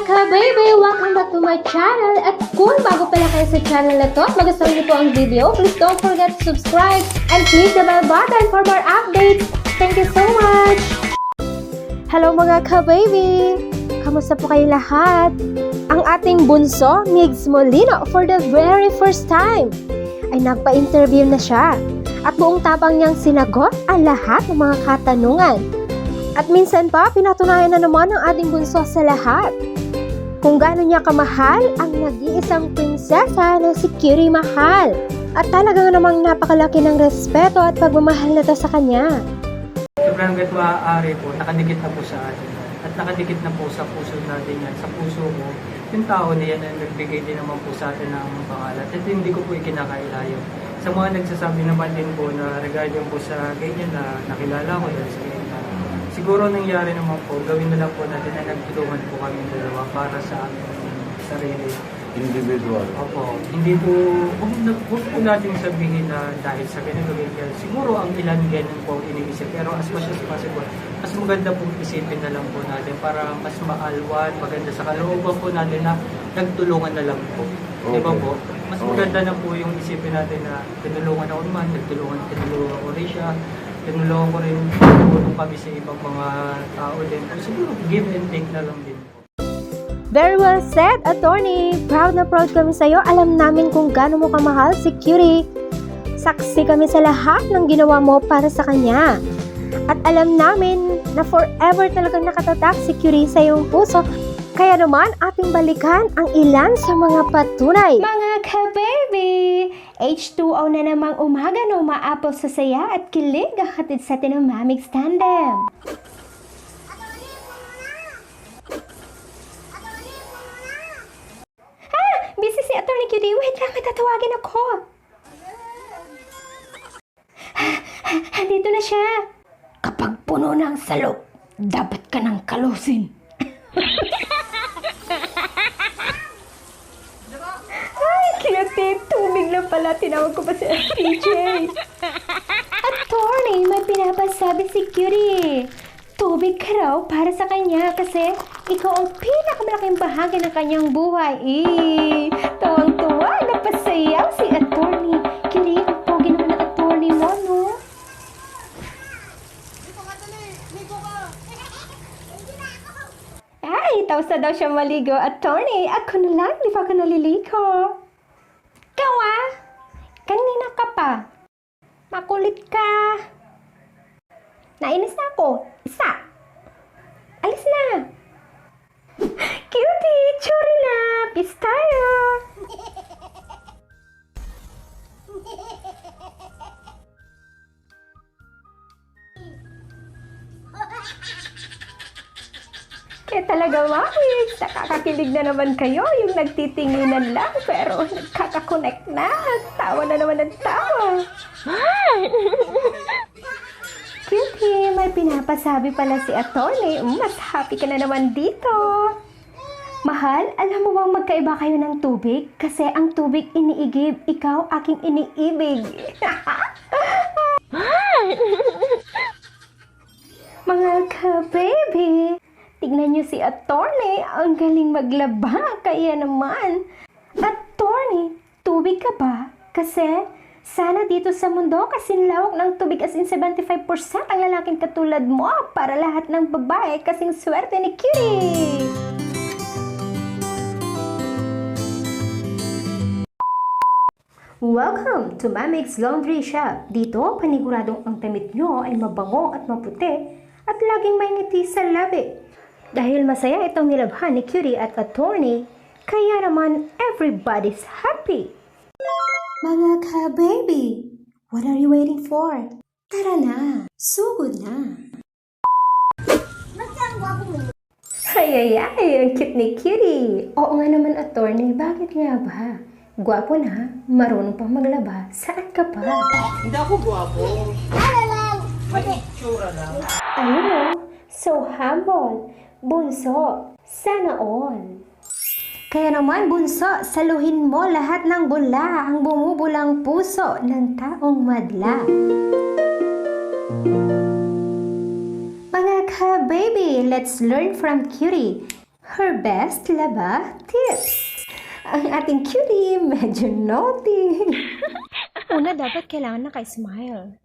ka-baby! Welcome back to my channel. At kung bago pala kayo sa channel na to at magustuhan niyo po ang video, please don't forget to subscribe and click the bell button for more updates. Thank you so much! Hello mga ka-baby! Kamusta po kayo lahat? Ang ating bunso, Migs Molino, for the very first time ay nagpa-interview na siya at buong tapang niyang sinagot ang lahat ng mga katanungan. At minsan pa, pinatunayan na naman ng ating bunso sa lahat kung gaano niya kamahal ang nag-iisang prinsesa na si Cutie Mahal. At talagang namang napakalaki ng respeto at pagmamahal na to sa kanya. Sobrang hanggat maaari po, nakadikit na po sa atin. At nakadikit na po sa puso natin yan. Sa puso ko, yung tao na yan na nagbigay din naman po sa atin ng pangalan. At hindi ko po ikinakailayo. Sa mga nagsasabi naman din po na regarding po sa ganyan na nakilala ko dahil sa ganyan. Siguro nangyari naman po, gawin na lang po natin na nagtulungan po kami dalawa para sa aming sarili. Individual. Opo. Hindi po, huwag po natin sabihin na dahil sa ganito ganyan. Siguro ang ilan ganyan po iniisip. Pero as much as possible, mas maganda pong isipin na lang po natin para mas maalwan, maganda sa kalooban po natin na nagtulungan na lang po. Okay. Diba po? Mas maganda na po yung isipin natin na tinulungan ako naman, tinulungan ko rin siya. Tinulungan ko rin, tulong kami sa ibang mga tao din. Siguro give and take na lang din po. Very well said, attorney! Proud na proud kami sa'yo. Alam namin kung gaano mo kamahal si Cutie. Saksi kami sa lahat ng ginawa mo para sa kanya. At alam namin na forever talagang nakatatak si Cutie sa iyong puso. Kaya naman ating balikan ang ilan sa mga patunay. Mga ka-baby! H2O na namang umaga na umaapol sa saya at kilig ang hatid sa atin ng Mamig's Tandem. Busy si Attorney Cutie. Wait lang, may tatawagin ako. Andito na siya. Kapag puno ng salop, dapat ka nang kalusin. Ay, Cutie. Tubig lang pala. Tinawag ko pa si PJ. Attorney, may pinapasabi si Cutie. Tubig ka raw para sa kanya kasi ikaw ang pinakamalaking bahagi ng kanyang buhay. Tawang-tuwa, napasayaw si Attorney. Cutie, ang pogi naman ng attorney mo, no? Ay, tapos na daw siya maligo. Attorney, ako na lang, di pa ako naliligo. Ikaw kanina ka pa. Makulit ka. Nainis na ako. Isa. Alis na. Cutie, churi na. Peace tayo. Kaya talaga, Mamig, nakakakilig na naman kayo. Yung nagtitinginan lang, pero nagkakakonect na. Tawa na naman ng tawa. Cutie, may pinapasabi pala si Attorney. Mas happy ka na naman dito. Mahal, alam mo bang magkaiba kayo ng tubig? Kasi ang tubig iniigib, ikaw aking iniibig. Mga ka-baby, tignan niyo si Attorney, ang galing maglaba, kaya naman. Attorney, tubig ka ba? Kasi sana dito sa mundo kasing lawak ng tubig as in 75% ang lalaking katulad mo para lahat ng babae kasing swerte ni Cutie. Welcome to Mamig's Laundry Shop. Dito, paniguradong ang damit nyo ay mabango at maputi at laging may ngiti sa labi. Dahil masaya itong nilabhan ni Cutie at Attorney, kaya naman everybody's happy. Mga ka-baby, what are you waiting for? Tara na, sugod na. Ay, ang cute ni Cutie. Oo nga naman, Attorney, bakit nga ba? Gwapo na, marunong pang maglaba, saan ka pa? Hindi ako gwapo. May itsura lang. Ayun o, so humble. Bunso, sana all. Kaya naman, bunso, saluhin mo lahat ng bula ang bumubulang puso ng taong madla. Mga ka-baby, let's learn from Cutie. her best laba tips. Ang ating cutie medyo naughty. Una, dapat kailangan naka-smile.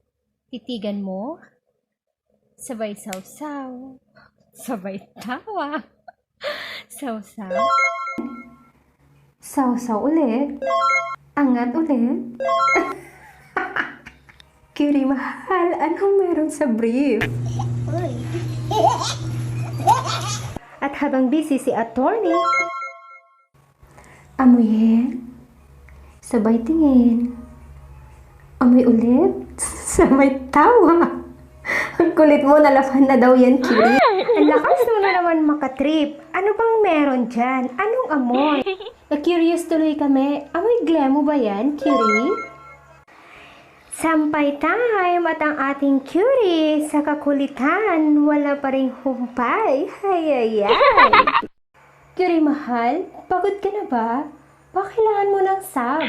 Titigan mo, sabay saw-saw, sabay tawa, saw-saw, saw-saw ulit, angat ulit. Cutie mahal, anong meron sa brief? At habang busy si attorney, amuyin, sabay tingin, amoy ulit, sabay tawa. Ang kulit mo, nalapan na daw yan, Cutie. Ang lakas mo na naman makatrip. Ano bang meron dyan? Anong amoy? Na-curious tuloy kami. Amoy glemo ba yan, Cutie? Sampay time at ang ating Cutie sa kakulitan, wala pa ring humpay. Hayayay! Cutie mahal, pagod ka na ba? Baka kailangan mo ng sab.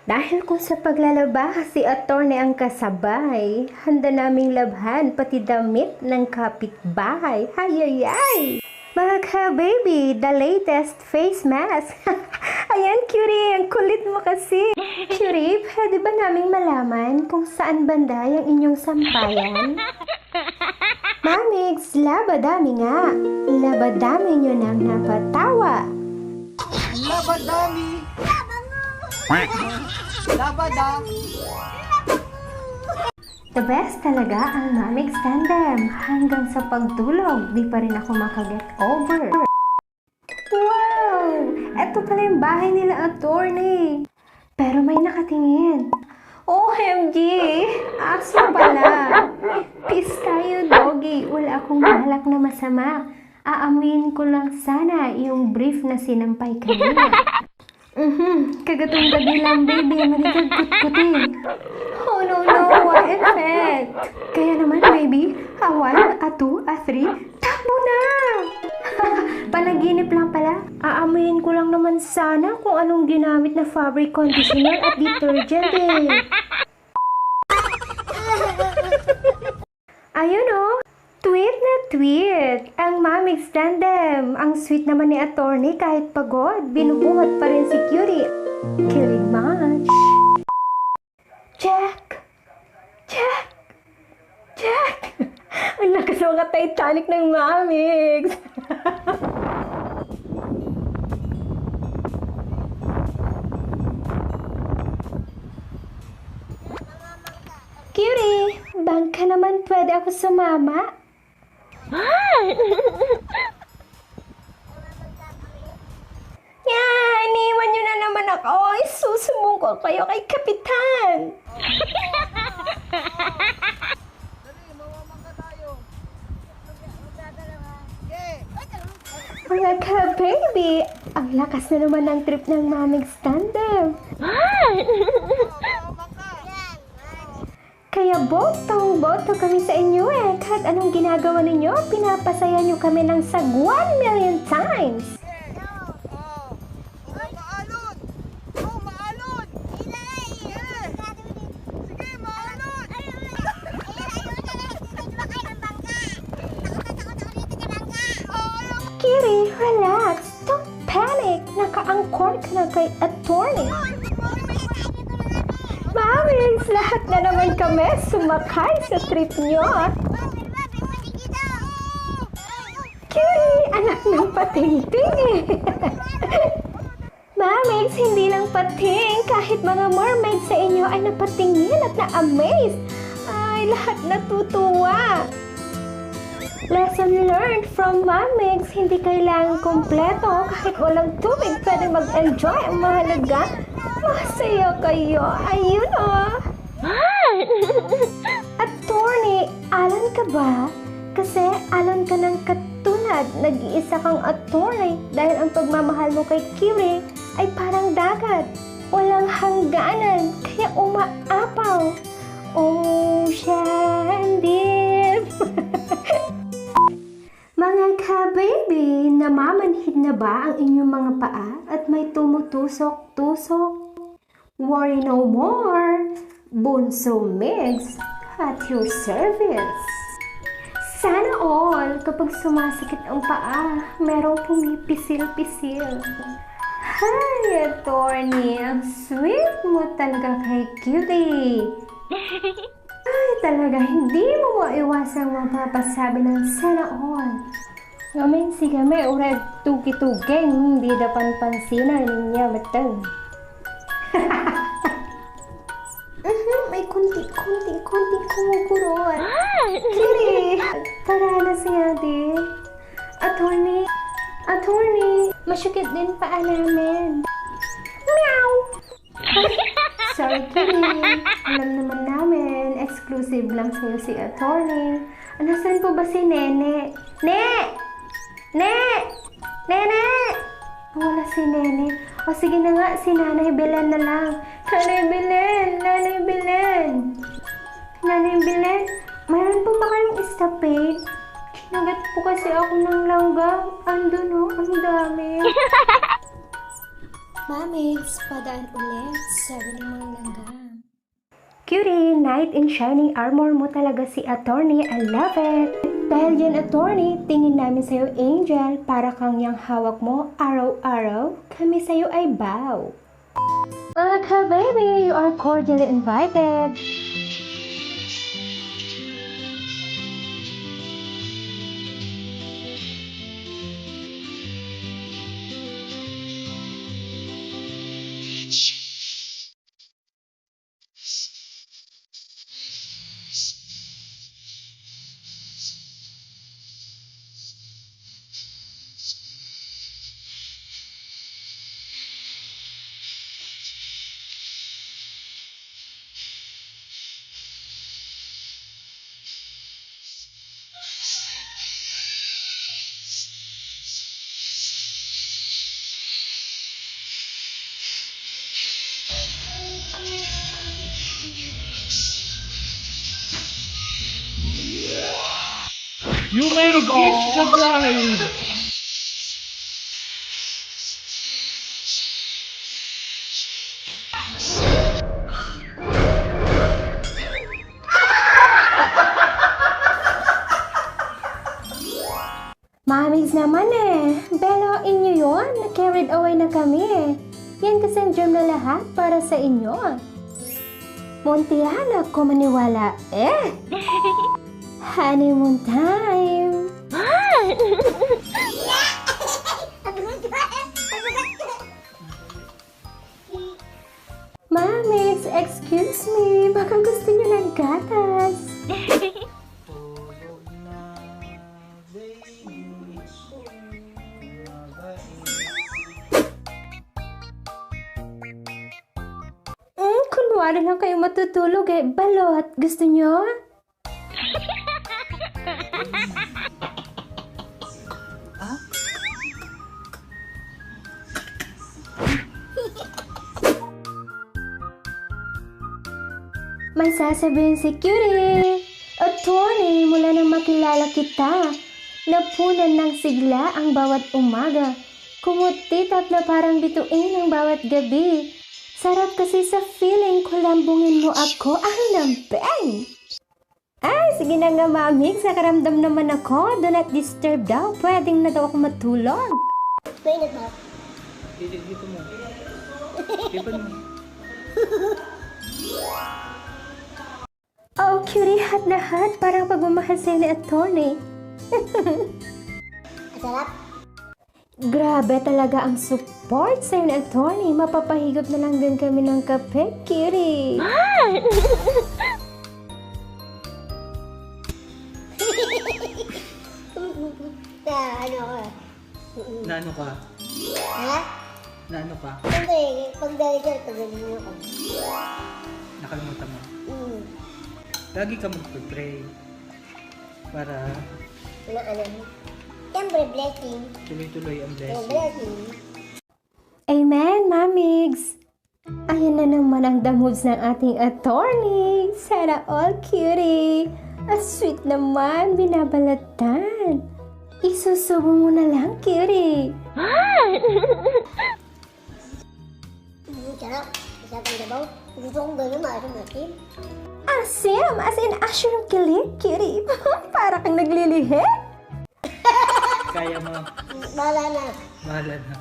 Dahil kung sa paglalaba si attorney ang kasabay, handa naming labhan pati damit ng kapitbahay. Hayayay! Mga ka-baby, the latest face mask. Ayan, Cutie, ang kulit mo kasi. Cutie, pwede ba naming malaman kung saan banda yung inyong sampayan? Mamigs, labadami nga. Labadami nyo nang napatawa. Labadami! Labadami! The best talaga ang Mamigs tandem. Hanggang sa pagtulog, di pa rin ako makaget over. Wow! Eto pala yung bahay nila, attorney. Pero may nakatingin. OMG! Aso pala. Peace tayo, doggy. Wala akong balak na masama. Aamuin ko lang sana yung brief na sinampay kanina. Kagatong-gabi lang, baby. Manikagkut-kuti. Oh no, what effect? Kaya naman, baby, a 1, a 2, a 3, takbo na! Panaginip lang pala. Aamuyin ko lang naman sana kung anong ginamit na fabric conditioner at detergent eh. Ayun oh, tweet na tweet. Ang Mamigs tandem. Ang sweet naman ni attorney kahit pagod. Binubuhat pa rin si Cutie. Cutie much. Jack! Jack! Jack! Ang lakas mga Titanic ng Mamigs! Cutie, bangka naman pwede ako sumama? Yan, iniwan nyo na naman ako. Isusumbong ko kayo kay Kapitan. Mga ka-baby, ang lakas na naman ng trip ng Mamigs tandem. Kaya botong-boto kami sa inyo eh. Kahit anong ginagawa ninyo, pinapasaya nyo kami ng sag 1,000,000 times. Kiri, relax. Don't panic. Naka-angkor ka na kay attorney. Mamigs, lahat na naman kami sumakay sa trip nyo. Kiri, anak ng pating-ting eh. Mamigs, hindi lang pating. Kahit mga mermaid sa inyo ay napatingin at na-amaze. Ay, lahat natutuwa. Lesson learned from Mamigs, hindi kailangan kumpleto. Kahit walang tubig, pwede mag-enjoy. Ang mahalaga, masaya kayo. Ayun oh. Attorney, alam ka ba? Kasi alam ka ng katulad. Nag-iisa kang attorney dahil ang pagmamahal mo kay Cutie ay parang dagat. Walang hangganan, kaya umaapaw. Ocean deep. Mga ka-baby, namamanhid na ba ang inyong mga paa at may tumutusok-tusok? Worry no more! Bunso Migs at your service! Sana all, kapag sumasakit ang paa, merong pumipisil-pisil. Hi, attorney. Ang sweet mo talaga kay Cutie. Ay, talaga, hindi mo maiwasang mapapasabi ng sana all. Ngayon si kami, urag tuki-tugeng, hindi dapan pansinan niya matang. May konti kumukurot. Kiri, tara na siya din. Attorney, masyukit din paa namin. Meow! Sorry, Kiri. Alam naman namin, exclusive lang sa'yo si attorney. Nasaan po ba si Nene? Nene! Wala si Nene. O sige na nga, si Nanay Belen na lang. Nanay Belen, mayroon po ba kayong estapade? Kinagat po kasi ako ng langgam. Andun o, ang dami. Mamigs, padaan ulit. Sabi ng mga langgam. Cutie, knight in shining armor mo talaga si attorney. I love it. Dahil dyan, attorney, tingin namin sa'yo angel. Para kang yang hawak mo araw-araw. Kami sa'yo ay bow. Mga baby, you are cordially invited. You made a gift to bride! Mamigs naman eh. Belo, inyo yun. Carried away na kami eh. Yan kasing germ na lahat para sa inyo. Montiana, ko maniwala eh. Honeymoon time. Mamigs, excuse me. Baka gusto niyo ng gatas. Tulog na, baby. Kunwari lang kayo matutulog eh. Balot, gusto niyo? May sasabihin si Cutie. Attorney, mula nang makilala kita, napunan ng sigla ang bawat umaga. Kumutit at na parang bituin ang bawat gabi. Sarap kasi sa feeling ko lambungin mo ako ang lambeng. Ay, sige na nga mamig, nakaramdam naman ako. Do not disturb daw. Pwedeng na daw ako matulog. Dito mo. Dito mo. Oh, Cutie, hot na hot. Parang pagmamahal sa'yo ni attorney. Sarap. Grabe talaga ang support sa'yo ni attorney. Mapapahigop na lang din kami ng kape, Cutie. Ano ka? Nano ka? Ha? Nano ka? Pagdaligal ako. Nakalimutan mo. Mm. Lagi ka magpipray. Para Ano? Siyempre, blessing. tuloy-tuloy ang blessing. Blessing. Amen, mamigs. Ayan na naman ang the moves ng ating attorney. Sana all, Cutie. Sweet naman, binabalatan. Isusubo mo na lang, Cutie. Sarap. Isa pang dabaw. Gusto kong gano'n, maasim-asim. Asim, as in asim yung kilig, cutie. Para kang naglilihi. Kaya mo. Bahala na. Bahala na.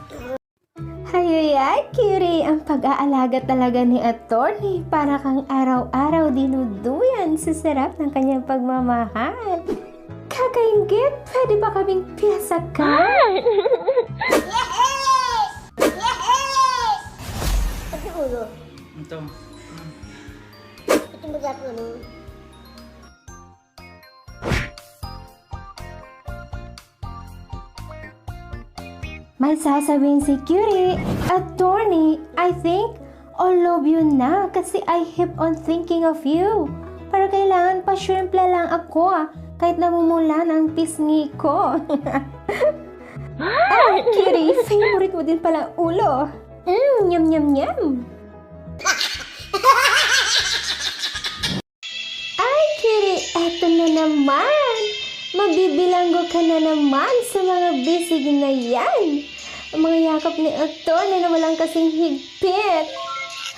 Hayay, cutie. Ang pag-aalaga talaga ni attorney para kang araw-araw dinuduyan sa sarap ng kanyang pagmamahal. Kakaingit, pwede ba kaming piyasa ka? Yes! Yes! Pati ulo. Ito. Pati magap ano. May sasabihin si cutie, attorney, I think all love you na kasi I keep on thinking of you. Pero kailangan pa shrimp lang ako kahit namumula ng pisngi ko. Ah, cutie, favorite mo din pala ulo. Yum, yum, yum. Ay, cutie, eto na naman. Mabibilanggo ka na naman sa mga bisig na yan. Ang mga yakap ni attorney na walang kasing higpit.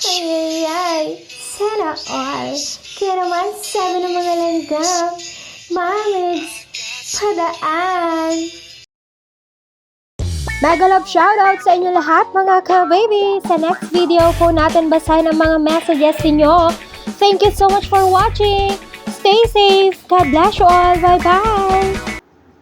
Ay, sana all. Kaya naman sabi ng mga langgam, Mamigs, padaan. Mega love shoutout sa inyo lahat mga ka-baby! Sa next video po natin basahin ang mga messages ninyo. Thank you so much for watching! Stay safe! God bless you all! Bye-bye!